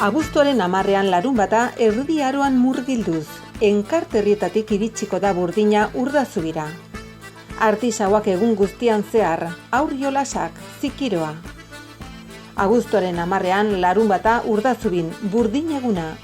Abuztuaren 10ean larunbata Erdi Aroan murgilduz, enkarterrietatik iritsiko da Burdina Urdazubira. Artisauak egun guztian zehar, haur jolasak, zikiroa. Abuztuaren 10ean larunbata Urdazubin, Burdin eguna.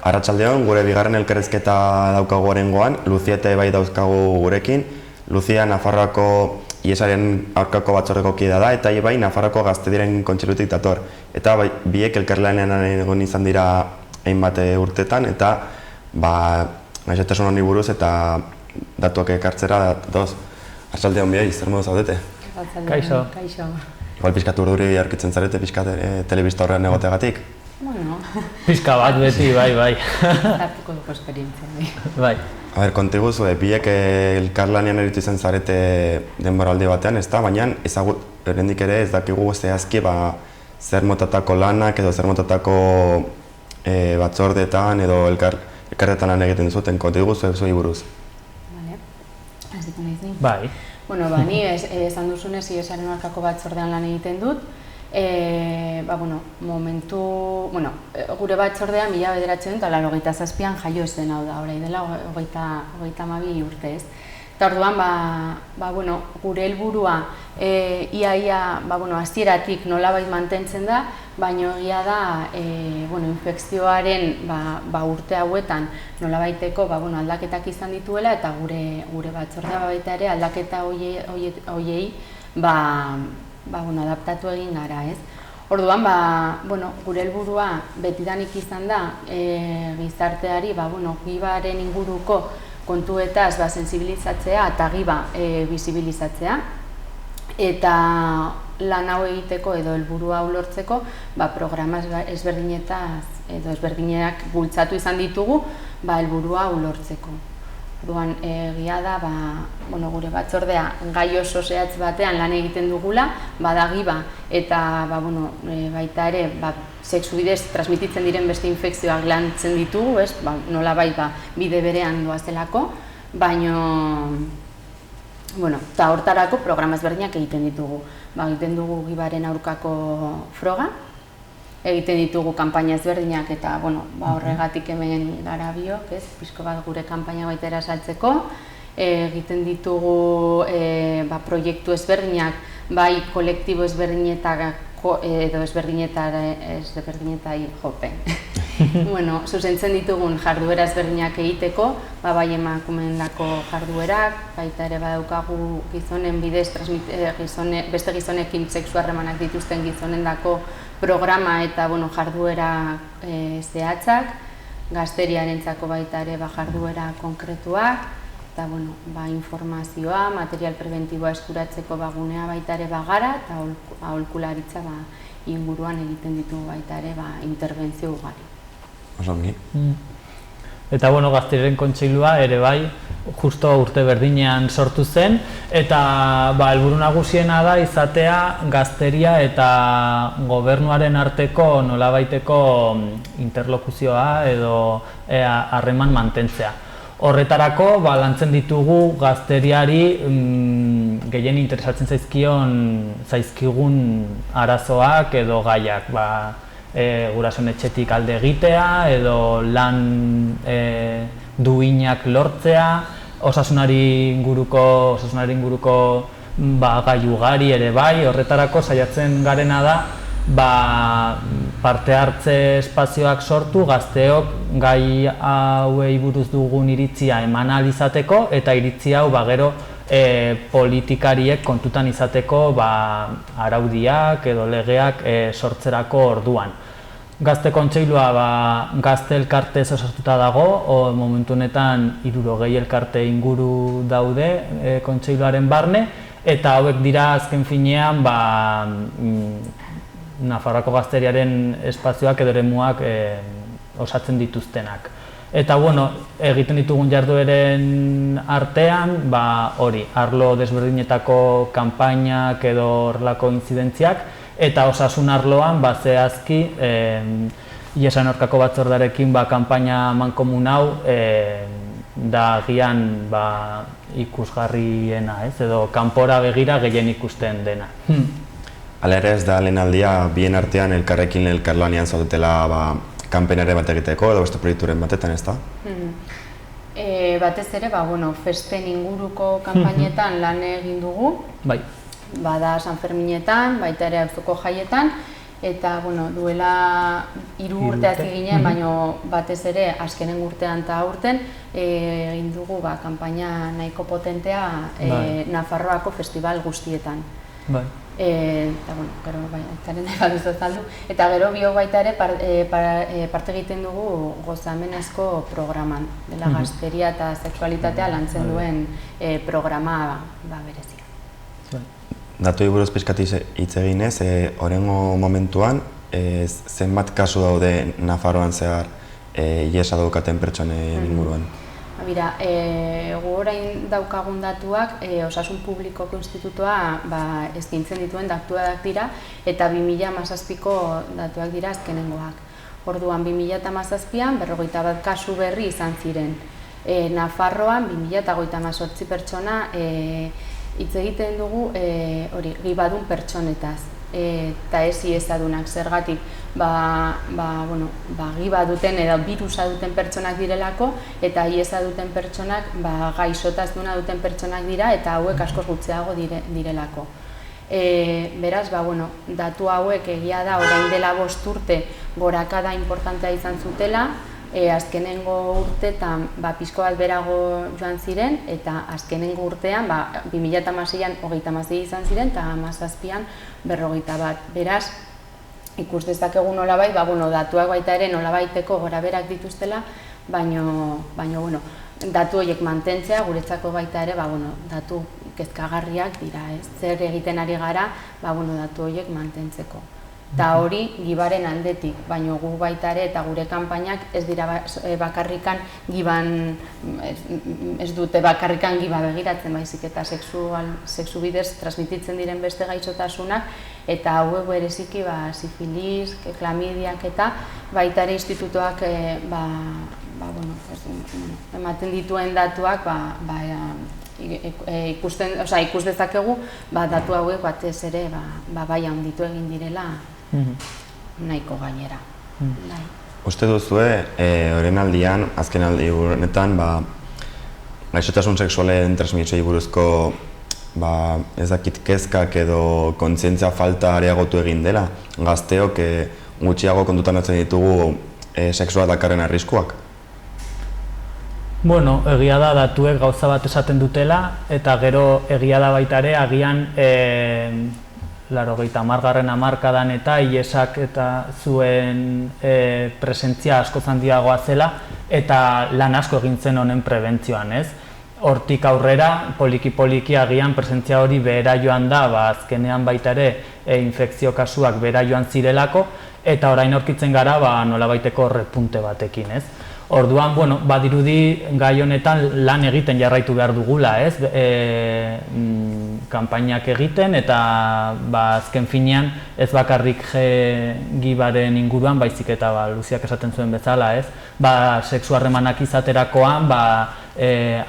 Arratsaldeon, gure bigarren elkarrizketa daukagu oraingoan, Lucia eta Bai dauzkagu gurekin. Lucia Nafarroako IESaren aurkako batzordeko kidea da, eta Bai Nafarroako Gaztediaren Kontseilutik dator. Eta biek elkarlanean egon izan dira hainbat urtetan, eta gaixotasun honi buruz eta datuak ekartzera datoz. Arratsaldeon biei, zer modu zaudete? Kaixo. Igual pixkat urduri aurkitzen zarete pixkat telebista horrean egoteagatik? Bueno. Pizka bat beti, bai. Hartuko dugu esperientzia, bai. A ber, konta iguzu, biek elkarlanean eritu izan zarete denboraldi batean, ez da, baina oraindik ere ez dakigu zehazki zer motatako lanak edo zer motatako batzordeetan edo elkarretan lan egiten duzuten, konta iguzu zuei buruz. Vale, hasiko naiz ni. Bai. Bueno, ni esan duzunez IESaren aurkako batzordean lan egiten dut. Gure batzordea 1987an jaio zen, hau da, orain dela 32 urte ez. Eta orduan, gure helburua ia hasieratik nolabait mantentzen da, baina egia da infekzioaren urte hauetan nolabaiteko aldaketak izan dituela, eta gure batzordea baita ere aldaketa horiei adaptatu egin gara, ez? Orduan, gure helburua betidanik izan da gizarteari gibaren inguruko kontuetaz sentsibilizatzea eta giba bizibilizatzea. Eta lan hau egiteko edo helburua lortzeko programa ezberdinak bultzatu izan ditugu helburua lortzeko. Orduan, egia da, gure batzordea gai oso zehatz batean lan egiten dugula, badagiba eta baita ere sexu bidez transmititzen diren beste infekzioak lantzen ditugu, nolabait bide berean doazelako, baina eta hortarako programa ezberdinak egiten ditugu. Egiten dugu gibaren aurkako froga, egiten ditugu kanpaina ezberdinak eta horregatik hemen gara biok, pixko bat gure kanpaina baita erasaltzeko. Egiten ditugu proiektu ezberdinak, bai kolektibo ezberdinetako edo ezberdinetai jopen. Zuzentzen ditugun jarduera ezberdinak egiteko, bai emakumeendako jarduerak, baita ere badaukagu gizonen bidez beste gizonekin sexu harremanak dituzten gizonendako programa eta jarduera zehatzak, gazteriarentzako baita ere jarduera konkretuak, eta informazioa, material preventiboa eskuratzeko gunea baita ere bagara, eta aholkularitza inguruan egiten ditugu baita ere interbentzio ugari. Osongi. Eta Gazteriaren Kontseilua ere bai, justo urte berdinean sortu zen, eta helburu nagusiena da izatea gazteria eta gobernuaren arteko nolabaiteko interlokuzioa edo harreman mantentzea. Horretarako lantzen ditugu gazteriari gehien interesatzen zaizkigun arazoak edo gaiak. Gurasoen etxetik alde egitea edo lan duinak lortzea, osasunari inguruko gai ugari ere bai. Horretarako saiatzen garena da parte hartze espazioak sortu, gazteok gai hauei buruz dugun iritzia eman ahal izateko eta iritzi hau gero politikariek kontutan izateko araudiak edo legeak sortzerako orduan. Gazte Kontseilua gazte elkartez osatuta dago, momentu honetan 60 elkarte inguru daude Kontseiluaren barne, eta hauek dira azken finean Nafarroako gazteriaren espazioak edo eremuak osatzen dituztenak. Eta egiten ditugun jardueren artean, arlo desberdinetako kanpainak edo horrelako inzidentziak, eta osasun arloan zehazki IESaren aurkako batzordearekin kanpaina mankomun hau da agian ikusgarriena, edo kanpora begira gehien ikusten dena. Hala ere ez da lehen aldia bien artean elkarrekin elkarlanean zaudetela kanpenare bat egiteko edo beste proiekturen batetan, ez da? Batez ere, festen inguruko kanpainetan lan egin dugu. Bai. Bada San Ferminetan, baita ere auzoko jaietan, eta duela 3 urte hasi ginen, baina batez ere azkenen urtean eta aurten egin dugu kanpaina nahiko potentea Nafarroako festival guztietan. Bai. Eta, gero, etaren nahi baduzu azaldu. Eta gero biok baita ere parte egiten dugu gozamenezko programan, dela gazteria eta sexualitatea lantzen duen programa berezia. Datuei buruz pixkat hitz eginez, oraingo momentuan zenbat kasu daude Nafarroan zehar ihesa daukaten pertsonen inguruan? Bira, gu orain daukagun datuak Osasun Publikoko Institutoa eskaintzen dituen datuak dira eta 2017ko datuak dira azkenengoak. Orduan 2017an 41 kasu berri izan ziren. Nafarroan 2038 pertsona hitz egiten dugu gibadun pertsonetaz. Eta ez iezadunak zergatik giba duten edo birusa duten pertsonak direlako eta iesa duten pertsonak gaixotasuna duten pertsonak dira eta hauek askoz gutxiago direlako. Beraz, datu hauek egia da orain dela 5 urte gorakada importantea izan zutela, azkenengo urteetan pixko bat berago joan ziren eta azkenengo urtean 2016an 36 izan ziren eta 2017an 41. Beraz, ikus dezakegu nolabait, datuak baita ere nolabaiteko gorabeherak dituztela, baina datu horiek mantentzea guretzako baita ere datu kezkagarriak dira, zer egiten ari gara datu horiek mantentzeko. Eta hori gibaren aldetik, baina gu baita ere eta gure kanpainak ez dira bakarrikan giban, ez dute bakarrikan giba begiratzen baizik eta sexu bidez transmititzen diren beste gaixotasunak eta hauek bereziki sifilis, klamidiak eta baita ere institutoak ematen dituen datuak ikus dezakegu datu hauek batez ere bai handitu egin direla nahiko gainera. Uste duzue, orain aldian, azken aldi honetan, gaixotasun sexualen transmisioi buruzko ez dakit kezkak edo kontzientzia falta areagotu egin dela, gazteok gutxiago kontutan hartzen ditugu sexua dakarren arriskuak? Bueno, egia da datuek gauza bat esaten dutela eta gero egia da baita ere agian 80. hamarkadan eta iesak eta zuen presentzia askoz handiagoa zela eta lan asko egin zen honen prebentzioan, ez? Hortik aurrera, poliki agian presentzia hori behera joan da, azkenean baita ere infekzio kasuak behera joan zirelako eta orain aurkitzen gara nolabaiteko repunte batekin, ez? Orduan, badirudi gai honetan lan egiten jarraitu behar dugula, ez? Kanpainak egiten eta azken finean ez bakarrik gibaren inguruan, baizik eta Luziak esaten zuen bezala, ez? Sexu harremanak izaterakoan,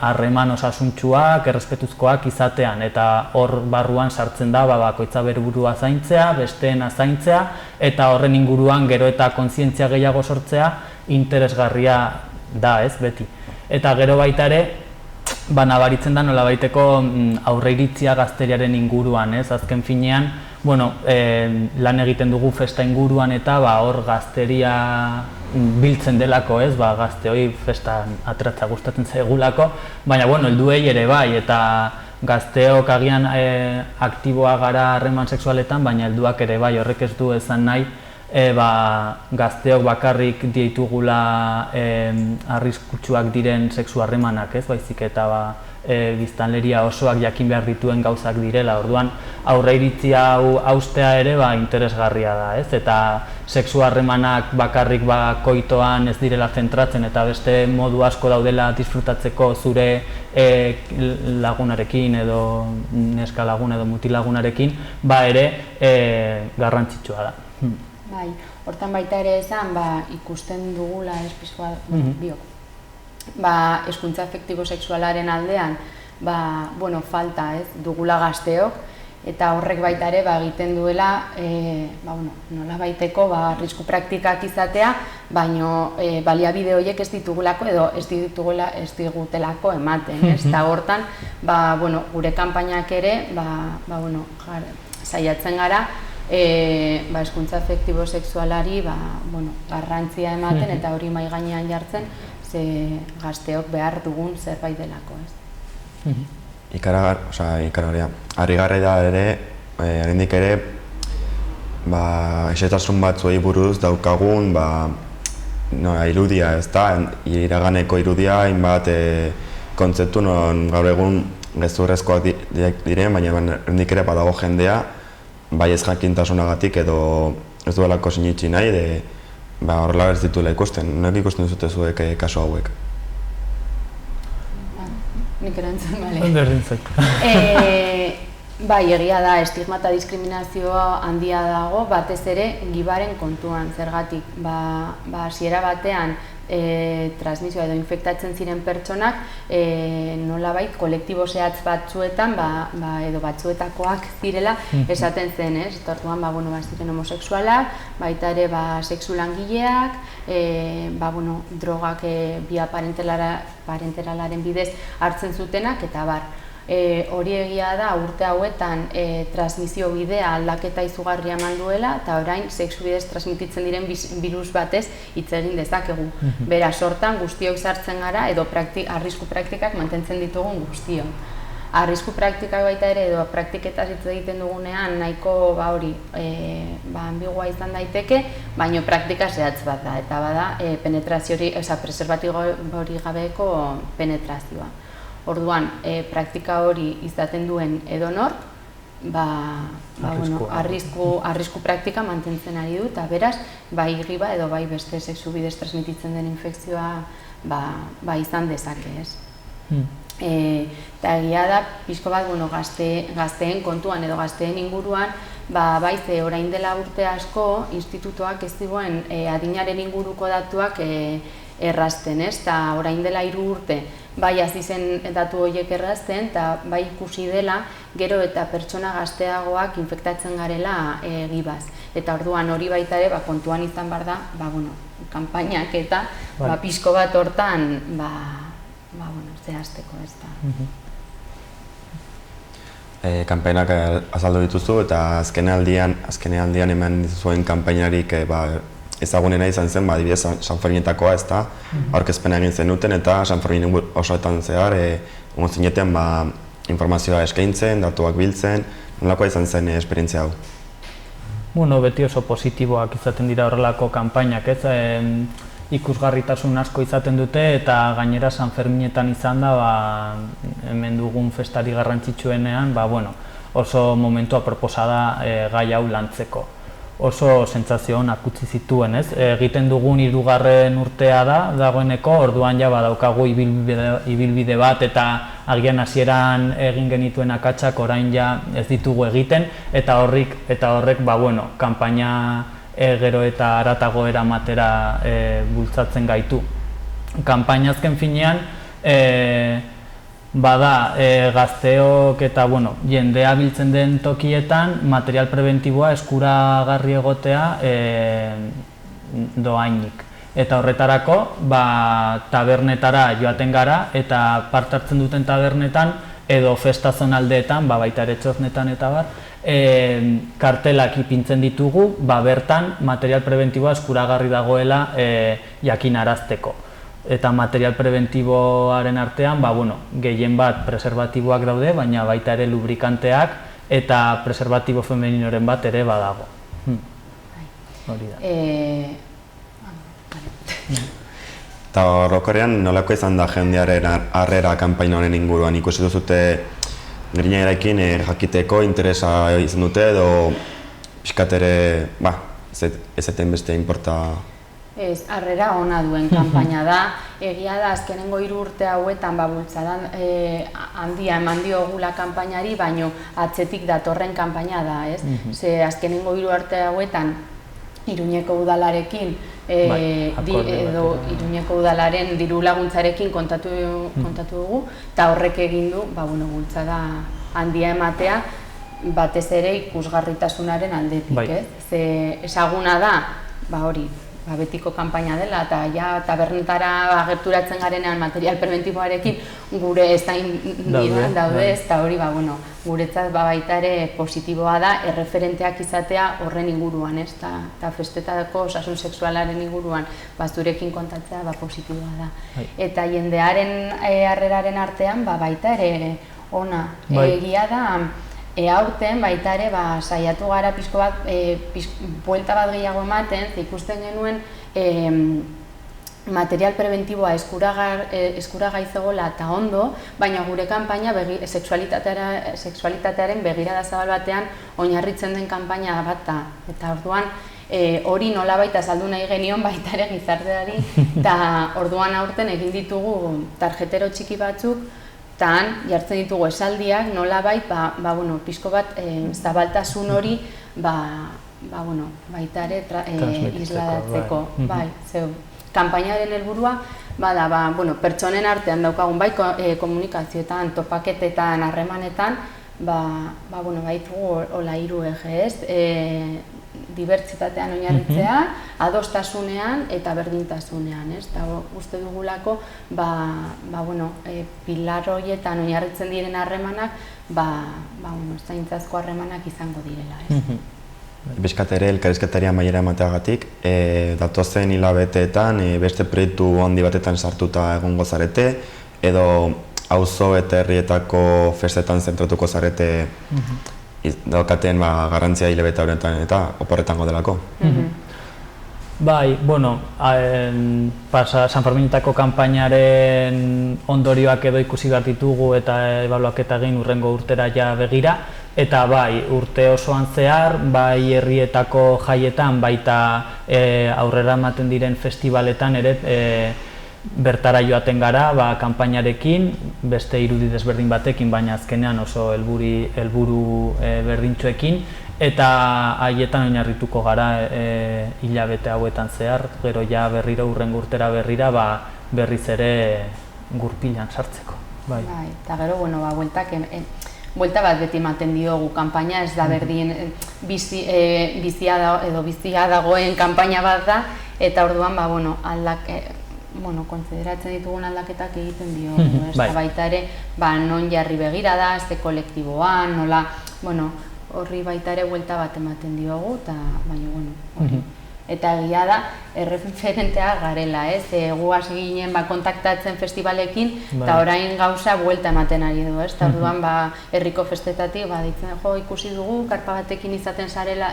harreman osasuntsuak, errespetuzkoak izatean eta hor barruan sartzen da bakoitza bere burua zaintzea, besteena zaintzea eta horren inguruan gero eta kontzientzia gehiago sortzea interesgarria da, ez, beti. Eta gero baita ere, nabaritzen da nolabaiteko aurreiritzia gazteriaren inguruan, ez? Azken finean, lan egiten dugu festa inguruan eta hor gazteria biltzen delako, ez? Gazteoi festan ateratzea gustatzen zaigulako, baina helduei ere bai, eta gazteok agian aktiboa gara harreman sexualetan, baina helduak ere bai, horrek ez du esan nahi gazteok bakarrik ditugula arriskutsuak diren sexu harremanak, ez? Baizik eta biztanleria osoak jakin behar dituen gauzak direla. Orduan aurreiritzi hau haustea ere interesgarria da, ez? Eta sexu harremanak bakarrik koitoan ez direla zentratzen eta beste modu asko daudela disfrutatzeko zure lagunarekin edo neska lagun edo mutilagunarekin, ere garrantzitsua da. Bai, hortan baita ere esan, ikusten dugula pixkoa biok. Hezkuntza afektibo sexualaren aldean, falta, ez, dugula gazteok, eta horrek baita ere egiten duela nola baiteko arrisku praktikak izatea, baino baliabide horiek ez ditugulako edo ez digutelako ematen, eta hortan gure kanpainak ere saiatzen gara hezkuntza afektibo-sexualari garrantzia ematen eta hori mahai gainean jartzen ze gazteok behar dugun zerbait delako, ez. Ikaragarria. Harrigarria da ere, oraindik ere, xehetasun batzuei buruz daukagun irudia, ez da, iraganeko irudia, hainbat kontzeptu non gaur egun gezurrezkoak diren, baina oraindik ere badago jendea, bai ez jakintasunagatik edo ez duelako sinitsi nahi, horrela ez dituela ikusten. Noek ikusten duzute zuek kasu hauek? Nik erantzun, bale. Berdin zait. Bai, egia da, estigma eta diskriminazioa handia dago, batez ere gibaren kontuan, zergatik. Hasiera batean transmisioa edo infektatzen ziren pertsonak nolabait kolektibo zehatz batzuetan edo batzuetakoak zirela esaten zen, ez? Orduan, ziren homosexualak, baita ere sexu langileak, drogak via parenteralaren bidez hartzen zutenak, eta bar. Hori egia da urte hauetan transmisio bidea aldaketa izugarria eman duela eta orain sexu bidez transmititzen diren birus batez hitz egin dezakegu. Beraz, hortan guztiok sartzen gara edo arrisku praktikak mantentzen ditugun guztiok. Arrisku praktikak baita ere edo praktiketaz hitz egiten dugunean nahiko ambigua izan daiteke, baino praktika zehatz bat da, eta bada penetrazio hori, preserbatibo hori gabeko penetrazioa. Orduan, praktika hori izaten duen edonork, arrisku praktika mantentzen ari du, eta beraz, bai giba edo bai beste sexu bidez transmititzen den infekzioa izan dezake, ez. Eta egia da, pixko bat, gazteen kontuan edo gazteen inguruan, ze orain dela urte asko, institutoak ez ziguen adinaren inguruko datuak errazten, ez? Eta orain dela 3 urte, bai hasi zen datu horiek errazten, eta bai ikusi dela gero eta pertsona gazteagoak infektatzen garela gibaz. Eta orduan hori baita ere kontuan izan behar da, kanpainak eta pixko bat hortan zehazteko, ez da. Kanpainak azaldu dituzu eta azkenealdian eman zuen kanpainarik ezagunena izan zen, adibidez Sanferminetakoa, ez da, aurkezpena egin zenuten eta Sanfermin osoetan zehar egon zineten informazioa eskaintzen, datuak biltzen, nolakoa izan zen esperientzia hau? Beti oso positiboak izaten dira horrelako kanpainak, ez? Ikusgarritasun asko izaten dute eta gainera Sanferminetan izan da hemen dugun festari garrantzitsuenean oso momentu aproposa da gai hau lantzeko. Oso sentsazio onak utzi zituen, ez? Egiten dugun 3. urtea da dagoeneko, orduan ja badaukagu ibilbide bat eta agian hasieran egin genituen akatsak orain ja ez ditugu egiten eta horrek kanpaina gero eta haratago eramatera bultzatzen gaitu. Kanpaina azken finean bada gazteok eta jendea biltzen den tokietan material preventiboa eskuragarri egotea dohainik. Eta horretarako tabernetara joaten gara eta parte hartzen duten tabernetan edo festa zonaldeetan, baita ere txosnetan eta bar, kartelak ipintzen ditugu, bertan material preventiboa eskuragarri dagoela jakinarazteko. Eta material preventiboaren artean, gehien bat preservatiboak daude, baina baita ere lubrikanteak eta preservatibo femeninoren bat ere badago. Hori da. Eta orokorrean nolako izan da jendearen harrera kanpaina honen inguruan? Ikusi duzute grinerarekin jakiteko interesa izan dute edo pixkat ere ez eten beste inporta? Ez, harrera ona duen kanpaina da. Egia da, azkenengo 3 urte hauetan bultzadan handia eman diogula kanpainari, baino atzetik datorren kanpaina da, ez? Ze azkenengo 3 urte hauetan Iruñeko udalarekin edo Iruñeko udalaren diru laguntzarekin kontatu dugu, eta horrek egin du bultzada handia ematea batez ere ikusgarritasunaren aldetik, ez? Ze esaguna da, hori, betiko kanpaina dela, eta ja tabernetara gerturatzen garenean material preventiboarekin gure ez da daude, eta hori, guretzat baita ere positiboa da, erreferenteak izatea horren inguruan, ez? Eta festetako osasun sexualaren inguruan zurekin kontatzea positiboa da. Eta jendearen harreraren artean baita ere ona. Egia da, aurten baita ere saiatu gara pixko bat, buelta bat gehiago ematen, ikusten genuen material preventiboa eskuragai zegoela eta ondo, baina gure kanpaina sexualitatearen begirada zabal batean oinarritzen den kanpaina bat da. Eta orduan hori nolabait azaldu nahi genion baita ere gizarteari, eta orduan aurten egin ditugu tarjetero txiki batzuk, eta jartzen ditugu esaldiak nolabait, pixko bat zabaltasun hori, baita ere isladatzeko. Kanpainaren helburua bada, pertsonen artean daukagun, komunikazioetan, topaketetan, harremanetan, baitugu hola 3 eje, ez? Dibertsitatean oinarritzea, adostasunean eta berdintasunean, ez? Eta uste dugulako, pilar horietan oinarritzen diren harremanak, zaintzazko harremanak izango direla, ez? Bizkat ere, elkarrizketaria amaiera emateagatik, datozen hilabeteetan beste proiektu handi batetan sartuta egongo zarete, edo auzo eta herrietako festetan zentratuko zarete daukaten garrantzia hilabete horretan eta oporretango delako. Bai, San Ferminetako kanpainaren ondorioak edo ikusi behar ditugu eta ebaluaketa egin hurrengo urtera ja begira. Eta urte osoan zehar, herrietako jaietan, baita aurrera ematen diren festivaletan ere bertara joaten gara kanpainarekin, beste irudi desberdin batekin, baina azkenean oso helburu berdintsuekin, eta haietan oinarrituko gara hilabete hauetan zehar, gero ja berriro hurrengo urtera berriz ere gurpilan sartzeko. Eta gero, buelta bat beti ematen diogu kanpaina, ez da berdin bizia dagoen kanpaina bat da, eta orduan, konsideratzen ditugun aldaketak egiten dio, eta baita ere, non jarri begira da, ze kolektiboan, nola, horri baita ere buelta bat ematen diogu, eta hori. Eta egia da, erreferentea garela, ez? Gu hasi ginen kontaktatzen festivalekin, eta orain gauza buelta ematen ari du, ez? Eta orduan herriko festetatik ditzen, ikusi dugu, karpa batekin izaten zarela,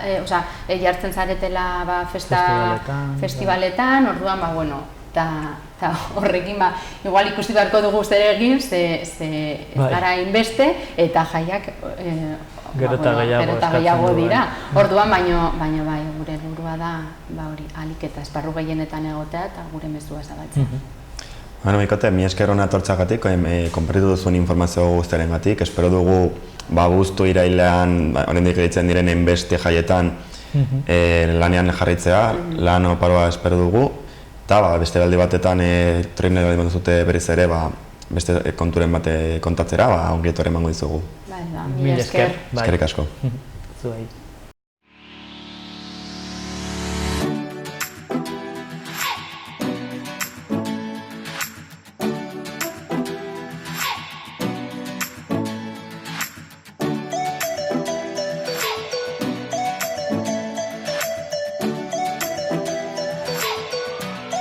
jartzen zaretela festivaletan, orduan, eta horrekin, igual ikusi beharko dugu zer egin, ze gara inbeste, eta jaiak gero eta gehiago dira. Orduan, baina gure helburua da ahalik eta esparru gehienetan egotea eta gure mezua zabaltzea. Mikote, mi esker hona tortzagatik, konpartitu duzun informazio guztiarengatik, espero dugu abuztu irailean, oraindik egiten diren enbeste jaietan lanean jarraitzea, lan oparoa espero dugu, eta beste aldi batetan troinen aldi bat duzute berriz ere, beste konturen bate kontatzera, ongi etorri emango dizugu. Mila esker. Eskerrik asko. Zuei.